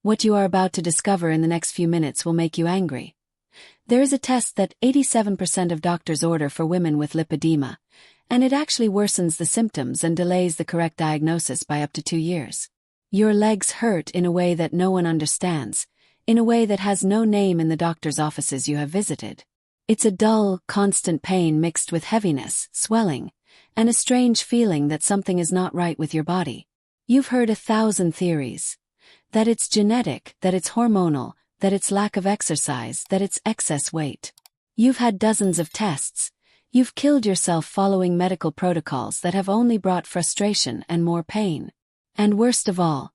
What you are about to discover in the next few minutes will make you angry. There is a test that 87% of doctors order for women with lipedema, and it actually worsens the symptoms and delays the correct diagnosis by up to 2 years. Your legs hurt in a way that no one understands, in a way that has no name in the doctor's offices you have visited. It's a dull, constant pain mixed with heaviness, swelling, and a strange feeling that something is not right with your body. You've heard 1,000 theories. That it's genetic, that it's hormonal, that it's lack of exercise, that it's excess weight. You've had dozens of tests. You've killed yourself following medical protocols that have only brought frustration and more pain. And worst of all,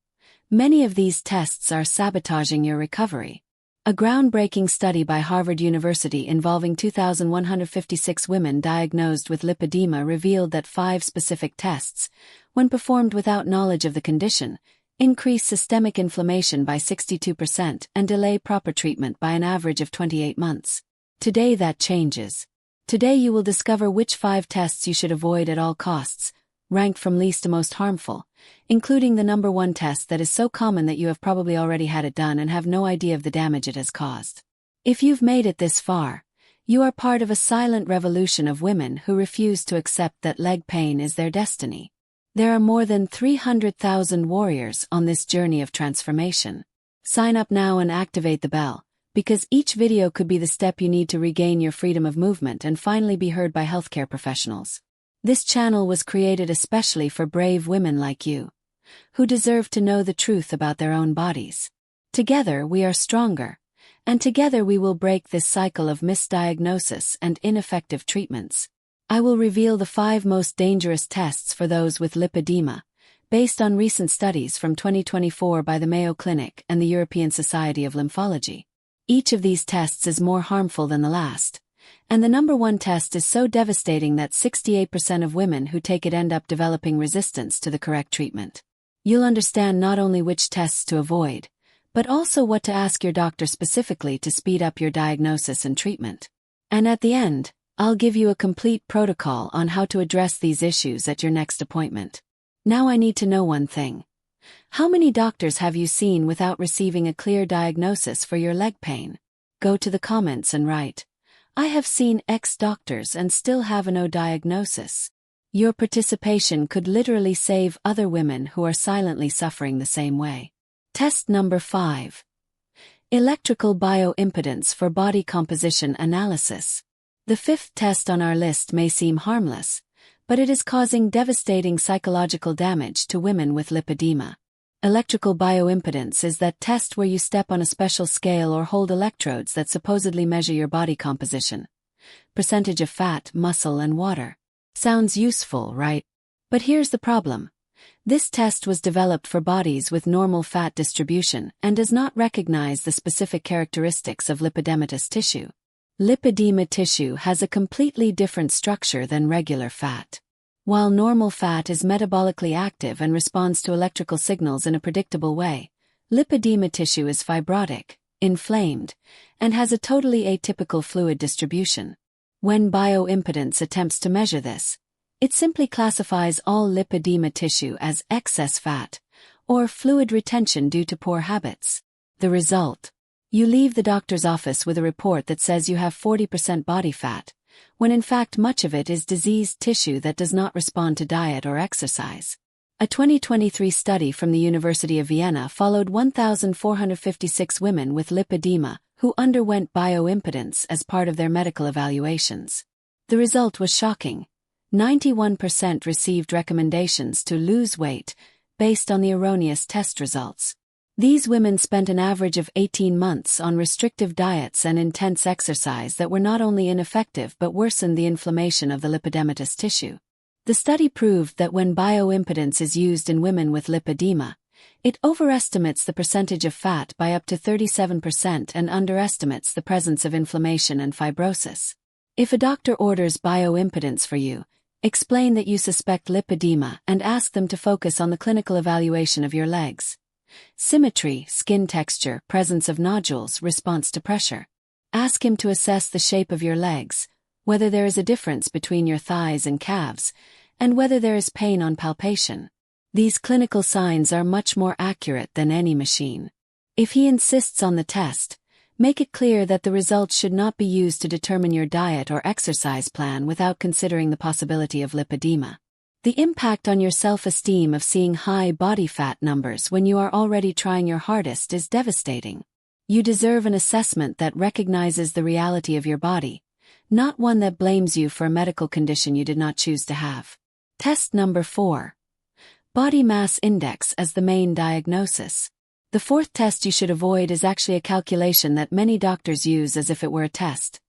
many of these tests are sabotaging your recovery. A groundbreaking study by Harvard University involving 2,156 women diagnosed with lipedema revealed that 5 specific tests, when performed without knowledge of the condition, increase systemic inflammation by 62% and delay proper treatment by an average of 28 months. Today that changes. Today you will discover which 5 tests you should avoid at all costs, ranked from least to most harmful, including the number 1 test that is so common that you have probably already had it done and have no idea of the damage it has caused. If you've made it this far, you are part of a silent revolution of women who refuse to accept that leg pain is their destiny. There are more than 300,000 warriors on this journey of transformation. Sign up now and activate the bell, because each video could be the step you need to regain your freedom of movement and finally be heard by healthcare professionals. This channel was created especially for brave women like you, who deserve to know the truth about their own bodies. Together we are stronger, and together we will break this cycle of misdiagnosis and ineffective treatments. I will reveal the 5 most dangerous tests for those with lipedema, based on recent studies from 2024 by the Mayo Clinic and the European Society of Lymphology. Each of these tests is more harmful than the last, and the number 1 test is so devastating that 68% of women who take it end up developing resistance to the correct treatment. You'll understand not only which tests to avoid, but also what to ask your doctor specifically to speed up your diagnosis and treatment. And at the end, I'll give you a complete protocol on how to address these issues at your next appointment. Now I need to know one thing. How many doctors have you seen without receiving a clear diagnosis for your leg pain? Go to the comments and write, "I have seen X doctors and still have no diagnosis." Your participation could literally save other women who are silently suffering the same way. Test number 5. Electrical bioimpedance for body composition analysis. The 5th test on our list may seem harmless, but it is causing devastating psychological damage to women with lipedema. Electrical bioimpedance is that test where you step on a special scale or hold electrodes that supposedly measure your body composition. Percentage of fat, muscle, and water. Sounds useful, right? But here's the problem. This test was developed for bodies with normal fat distribution and does not recognize the specific characteristics of lipedematous tissue. Lipedema tissue has a completely different structure than regular fat. While normal fat is metabolically active and responds to electrical signals in a predictable way, lipedema tissue is fibrotic, inflamed, and has a totally atypical fluid distribution. When bioimpedance attempts to measure this, it simply classifies all lipedema tissue as excess fat, or fluid retention due to poor habits. The result? You leave the doctor's office with a report that says you have 40% body fat, when in fact much of it is diseased tissue that does not respond to diet or exercise. A 2023 study from the University of Vienna followed 1,456 women with lipedema who underwent bioimpedance as part of their medical evaluations. The result was shocking. 91% received recommendations to lose weight based on the erroneous test results. These women spent an average of 18 months on restrictive diets and intense exercise that were not only ineffective but worsened the inflammation of the lipedematous tissue. The study proved that when bioimpedance is used in women with lipedema, it overestimates the percentage of fat by up to 37% and underestimates the presence of inflammation and fibrosis. If a doctor orders bioimpedance for you, explain that you suspect lipedema and ask them to focus on the clinical evaluation of your legs. Symmetry, skin texture, presence of nodules, response to pressure. Ask him to assess the shape of your legs, whether there is a difference between your thighs and calves, and whether there is pain on palpation. These clinical signs are much more accurate than any machine. If he insists on the test, make it clear that the results should not be used to determine your diet or exercise plan without considering the possibility of lipedema. The impact on your self-esteem of seeing high body fat numbers when you are already trying your hardest is devastating. You deserve an assessment that recognizes the reality of your body, not one that blames you for a medical condition you did not choose to have. Test number 4. Body mass index as the main diagnosis. The fourth test you should avoid is actually a calculation that many doctors use as if it were a test.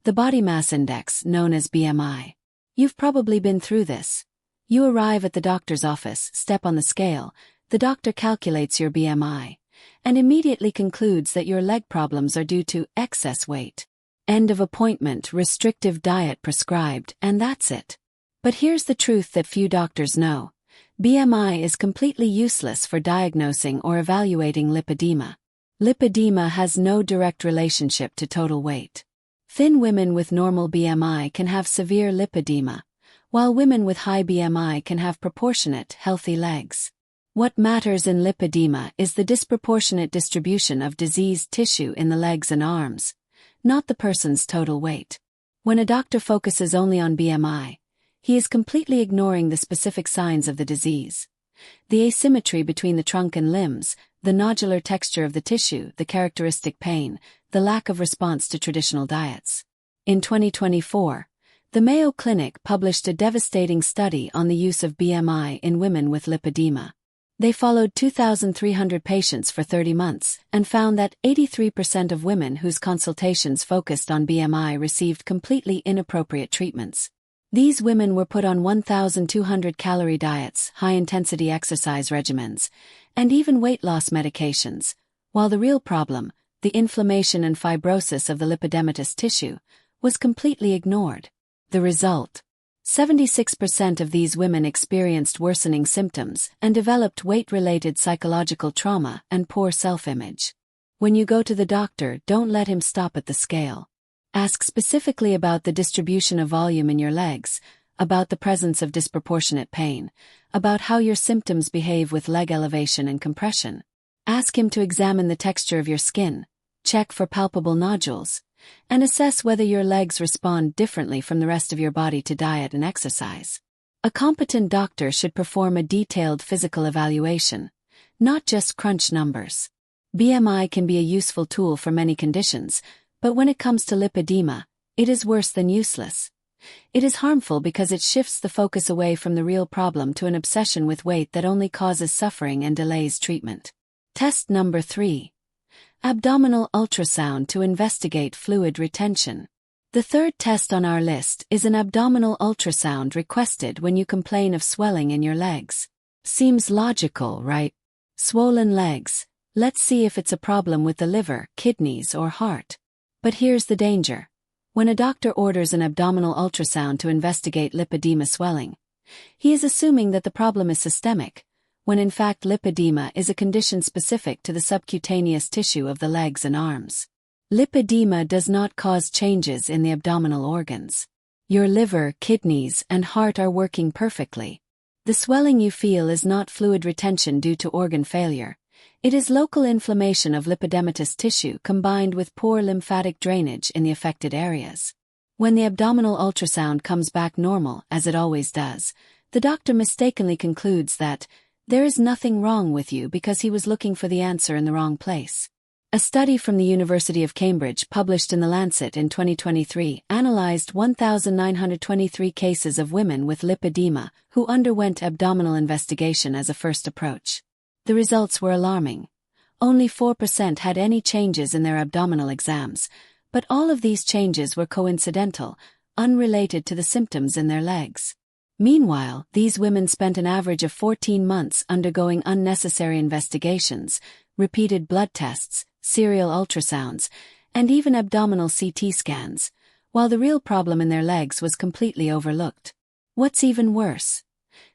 The body mass index, known as BMI. You've probably been through this. You arrive at the doctor's office, step on the scale, the doctor calculates your BMI, and immediately concludes that your leg problems are due to excess weight. End of appointment, restrictive diet prescribed, and that's it. But here's the truth that few doctors know. BMI is completely useless for diagnosing or evaluating lipedema. Lipedema has no direct relationship to total weight. Thin women with normal BMI can have severe lipedema, while women with high BMI can have proportionate, healthy legs. What matters in lipedema is the disproportionate distribution of diseased tissue in the legs and arms, not the person's total weight. When a doctor focuses only on BMI, he is completely ignoring the specific signs of the disease. The asymmetry between the trunk and limbs, the nodular texture of the tissue, the characteristic pain, the lack of response to traditional diets. In 2024, the Mayo Clinic published a devastating study on the use of BMI in women with lipedema. They followed 2,300 patients for 30 months and found that 83% of women whose consultations focused on BMI received completely inappropriate treatments. These women were put on 1,200-calorie diets, high-intensity exercise regimens, and even weight loss medications, while the real problem, the inflammation and fibrosis of the lipodermatous tissue, was completely ignored. The result: 76% of these women experienced worsening symptoms and developed weight-related psychological trauma and poor self-image. When you go to the doctor, don't let him stop at the scale. Ask specifically about the distribution of volume in your legs, about the presence of disproportionate pain, about how your symptoms behave with leg elevation and compression. Ask him to examine the texture of your skin, check for palpable nodules, and assess whether your legs respond differently from the rest of your body to diet and exercise. A competent doctor should perform a detailed physical evaluation, not just crunch numbers. BMI can be a useful tool for many conditions, but when it comes to lipedema, it is worse than useless. It is harmful because it shifts the focus away from the real problem to an obsession with weight that only causes suffering and delays treatment. Test number 3. Abdominal ultrasound to investigate fluid retention. The third test on our list is an abdominal ultrasound requested when you complain of swelling in your legs. Seems logical, right? Swollen legs. Let's see if it's a problem with the liver, kidneys, or heart. But here's the danger. When a doctor orders an abdominal ultrasound to investigate lipedema swelling, he is assuming that the problem is systemic, when in fact lipedema is a condition specific to the subcutaneous tissue of the legs and arms. Lipedema does not cause changes in the abdominal organs. Your liver, kidneys, and heart are working perfectly. The swelling you feel is not fluid retention due to organ failure. It is local inflammation of lipodermatous tissue combined with poor lymphatic drainage in the affected areas. When the abdominal ultrasound comes back normal, as it always does, the doctor mistakenly concludes that there is nothing wrong with you because he was looking for the answer in the wrong place. A study from the University of Cambridge published in The Lancet in 2023 analyzed 1,923 cases of women with lipedema who underwent abdominal investigation as a first approach. The results were alarming. Only 4% had any changes in their abdominal exams, but all of these changes were coincidental, unrelated to the symptoms in their legs. Meanwhile, these women spent an average of 14 months undergoing unnecessary investigations, repeated blood tests, serial ultrasounds, and even abdominal CT scans, while the real problem in their legs was completely overlooked. What's even worse?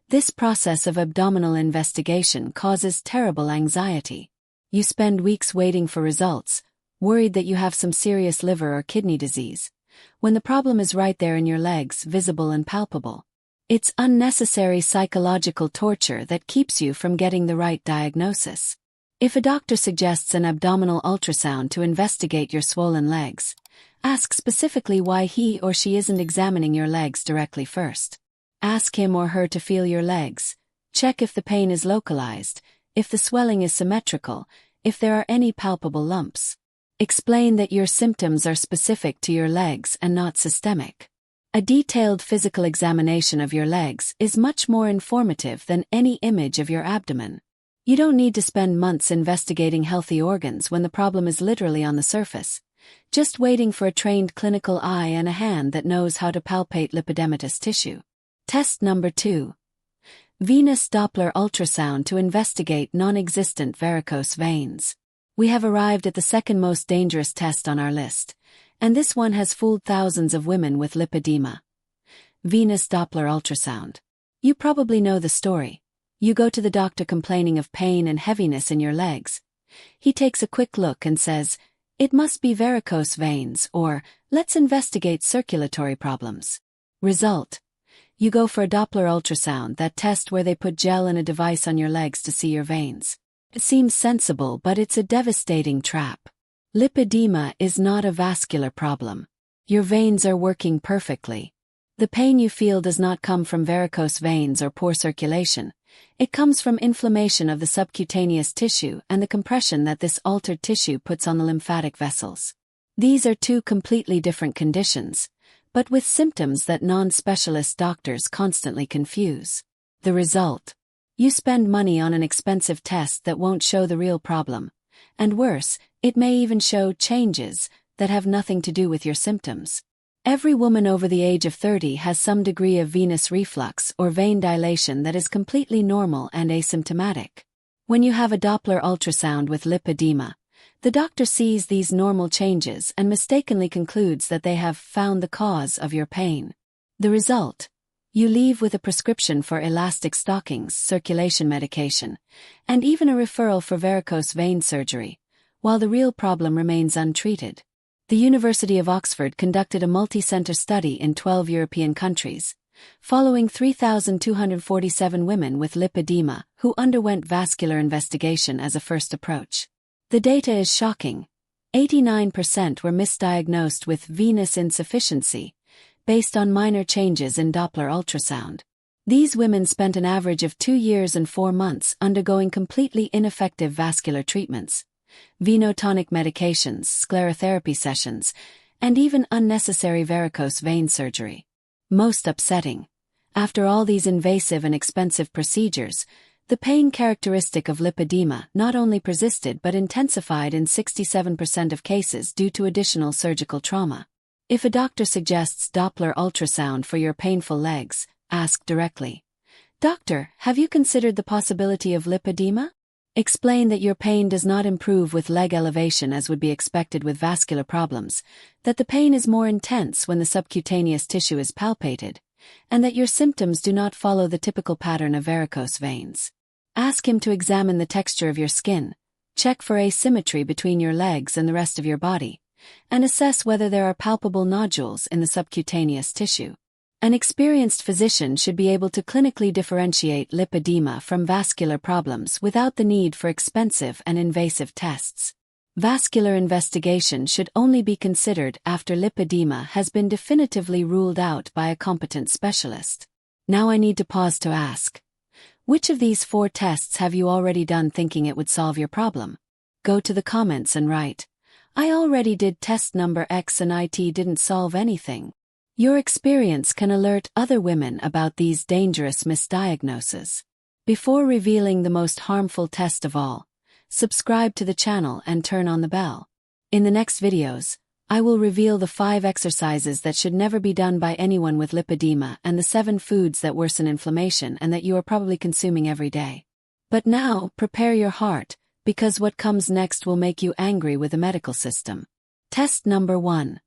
This process of abdominal investigation causes terrible anxiety. You spend weeks waiting for results, worried that you have some serious liver or kidney disease, when the problem is right there in your legs, visible and palpable. It's unnecessary psychological torture that keeps you from getting the right diagnosis. If a doctor suggests an abdominal ultrasound to investigate your swollen legs, ask specifically why he or she isn't examining your legs directly first. Ask him or her to feel your legs. Check if the pain is localized, if the swelling is symmetrical, if there are any palpable lumps. Explain that your symptoms are specific to your legs and not systemic. A detailed physical examination of your legs is much more informative than any image of your abdomen. You don't need to spend months investigating healthy organs when the problem is literally on the surface, just waiting for a trained clinical eye and a hand that knows how to palpate lipidematous tissue. Test number 2. Venous Doppler ultrasound to investigate non-existent varicose veins. We have arrived at the second most dangerous test on our list, and this one has fooled thousands of women with lipedema. Venous Doppler ultrasound. You probably know the story. You go to the doctor complaining of pain and heaviness in your legs. He takes a quick look and says, "It must be varicose veins," or "Let's investigate circulatory problems." Result: you go for a Doppler ultrasound, that test where they put gel in a device on your legs to see your veins. It seems sensible, but it's a devastating trap. Lipedema is not a vascular problem. Your veins are working perfectly. The pain you feel does not come from varicose veins or poor circulation. It comes from inflammation of the subcutaneous tissue and the compression that this altered tissue puts on the lymphatic vessels. These are two completely different conditions, but with symptoms that non-specialist doctors constantly confuse. The result: you spend money on an expensive test that won't show the real problem, and worse, it may even show changes that have nothing to do with your symptoms. Every woman over the age of 30 has some degree of venous reflux or vein dilation that is completely normal and asymptomatic. When you have a Doppler ultrasound with lipedema, the doctor sees these normal changes and mistakenly concludes that they have found the cause of your pain. The result: you leave with a prescription for elastic stockings, circulation medication, and even a referral for varicose vein surgery, while the real problem remains untreated. The University of Oxford conducted a multi-center study in 12 European countries, following 3,247 women with lipedema who underwent vascular investigation as a first approach. The data is shocking. 89% were misdiagnosed with venous insufficiency, based on minor changes in Doppler ultrasound. These women spent an average of 2 years and 4 months undergoing completely ineffective vascular treatments, venotonic medications, sclerotherapy sessions, and even unnecessary varicose vein surgery. Most upsetting: after all these invasive and expensive procedures, the pain characteristic of lipedema not only persisted but intensified in 67% of cases due to additional surgical trauma. If a doctor suggests Doppler ultrasound for your painful legs, ask directly, "Doctor, have you considered the possibility of lipedema?" Explain that your pain does not improve with leg elevation as would be expected with vascular problems, that the pain is more intense when the subcutaneous tissue is palpated, and that your symptoms do not follow the typical pattern of varicose veins. Ask him to examine the texture of your skin, check for asymmetry between your legs and the rest of your body, and assess whether there are palpable nodules in the subcutaneous tissue. An experienced physician should be able to clinically differentiate lipedema from vascular problems without the need for expensive and invasive tests. Vascular investigation should only be considered after lipedema has been definitively ruled out by a competent specialist. Now I need to pause to ask, which of these 4 tests have you already done thinking it would solve your problem? Go to the comments and write, "I already did test number X and it didn't solve anything." Your experience can alert other women about these dangerous misdiagnoses. Before revealing the most harmful test of all, subscribe to the channel and turn on the bell. In the next videos, I will reveal the 5 exercises that should never be done by anyone with lipedema and the 7 foods that worsen inflammation and that you are probably consuming every day. But now, prepare your heart, because what comes next will make you angry with the medical system. Test number 1.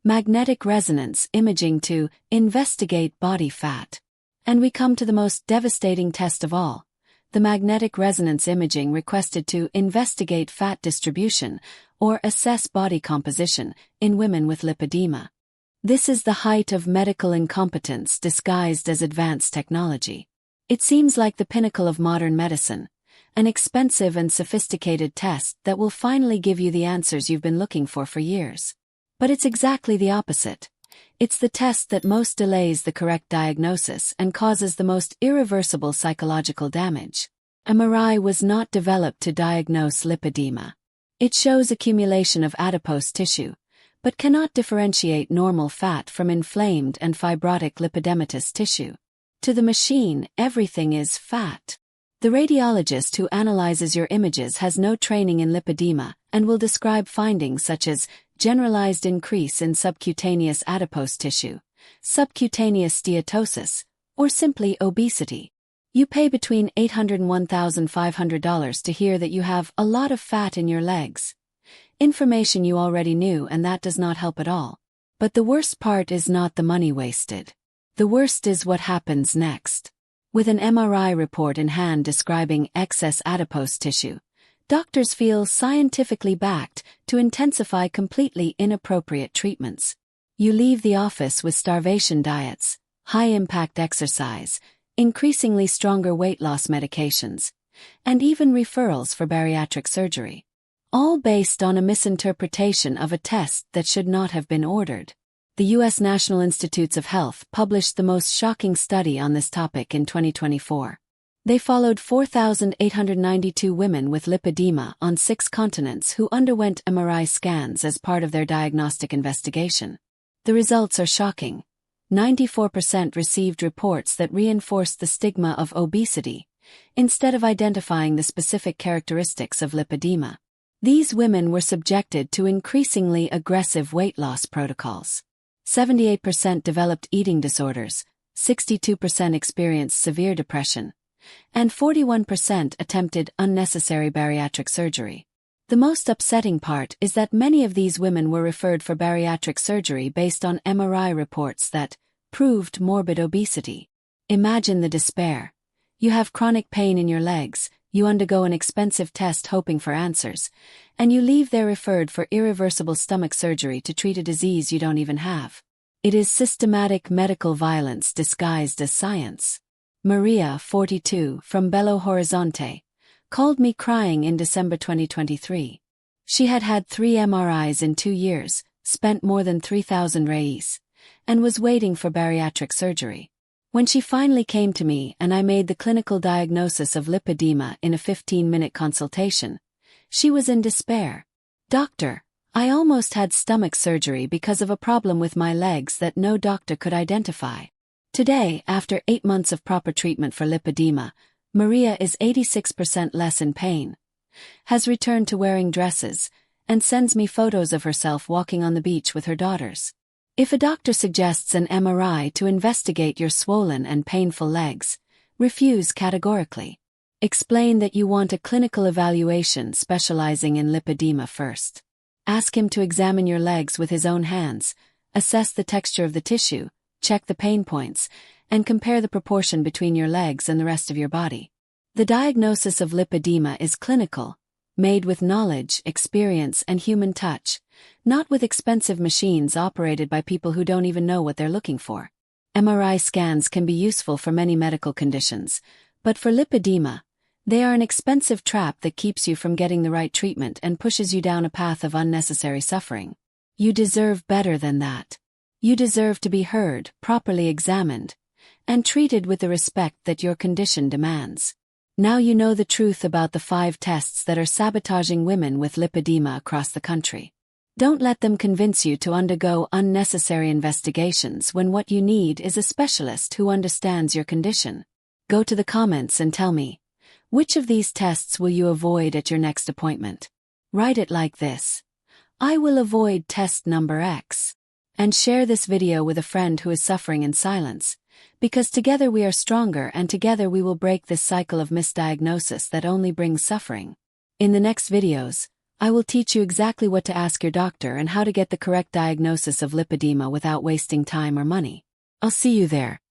Magnetic resonance imaging to investigate body fat. And we come to the most devastating test of all, the magnetic resonance imaging requested to investigate fat distribution or assess body composition in women with lipedema. This is the height of medical incompetence disguised as advanced technology. It seems like the pinnacle of modern medicine, an expensive and sophisticated test that will finally give you the answers you've been looking for years. But it's exactly the opposite. It's the test that most delays the correct diagnosis and causes the most irreversible psychological damage. MRI was not developed to diagnose lipedema. It shows accumulation of adipose tissue, but cannot differentiate normal fat from inflamed and fibrotic lipidematous tissue. To the machine, everything is fat. The radiologist who analyzes your images has no training in lipedema and will describe findings such as generalized increase in subcutaneous adipose tissue, subcutaneous steatosis, or simply obesity. You pay between $800 and $1,500 to hear that you have a lot of fat in your legs. Information you already knew, and that does not help at all. But the worst part is not the money wasted. The worst is what happens next. With an MRI report in hand describing excess adipose tissue, doctors feel scientifically backed to intensify completely inappropriate treatments. You leave the office with starvation diets, high-impact exercise, increasingly stronger weight loss medications, and even referrals for bariatric surgery. All based on a misinterpretation of a test that should not have been ordered. The U.S. National Institutes of Health published the most shocking study on this topic in 2024. They followed 4,892 women with lipedema on 6 continents who underwent MRI scans as part of their diagnostic investigation. The results are shocking. 94% received reports that reinforced the stigma of obesity, instead of identifying the specific characteristics of lipedema. These women were subjected to increasingly aggressive weight loss protocols. 78% developed eating disorders, 62% experienced severe depression, and 41% attempted unnecessary bariatric surgery. The most upsetting part is that many of these women were referred for bariatric surgery based on MRI reports that proved morbid obesity. Imagine the despair. You have chronic pain in your legs, you undergo an expensive test hoping for answers, and you leave there referred for irreversible stomach surgery to treat a disease you don't even have. It is systematic medical violence disguised as science. Maria, 42, from Belo Horizonte, called me crying in December 2023. She had had 3 MRIs in 2 years, spent more than 3,000 reais, and was waiting for bariatric surgery. When she finally came to me and I made the clinical diagnosis of lipedema in a 15-minute consultation, she was in despair. "Doctor, I almost had stomach surgery because of a problem with my legs that no doctor could identify." Today, after 8 months of proper treatment for lipedema, Maria is 86% less in pain, has returned to wearing dresses, and sends me photos of herself walking on the beach with her daughters. If a doctor suggests an MRI to investigate your swollen and painful legs, refuse categorically. Explain that you want a clinical evaluation specializing in lipedema first. Ask him to examine your legs with his own hands, assess the texture of the tissue, check the pain points, and compare the proportion between your legs and the rest of your body. The diagnosis of lipedema is clinical, made with knowledge, experience, and human touch, not with expensive machines operated by people who don't even know what they're looking for. MRI scans can be useful for many medical conditions, but for lipedema, they are an expensive trap that keeps you from getting the right treatment and pushes you down a path of unnecessary suffering. You deserve better than that. You deserve to be heard, properly examined, and treated with the respect that your condition demands. Now you know the truth about the 5 tests that are sabotaging women with lipedema across the country. Don't let them convince you to undergo unnecessary investigations when what you need is a specialist who understands your condition. Go to the comments and tell me, which of these tests will you avoid at your next appointment? Write it like this: I will avoid test number X. And share this video with a friend who is suffering in silence, because together we are stronger and together we will break this cycle of misdiagnosis that only brings suffering. In the next videos, I will teach you exactly what to ask your doctor and how to get the correct diagnosis of lipedema without wasting time or money. I'll see you there.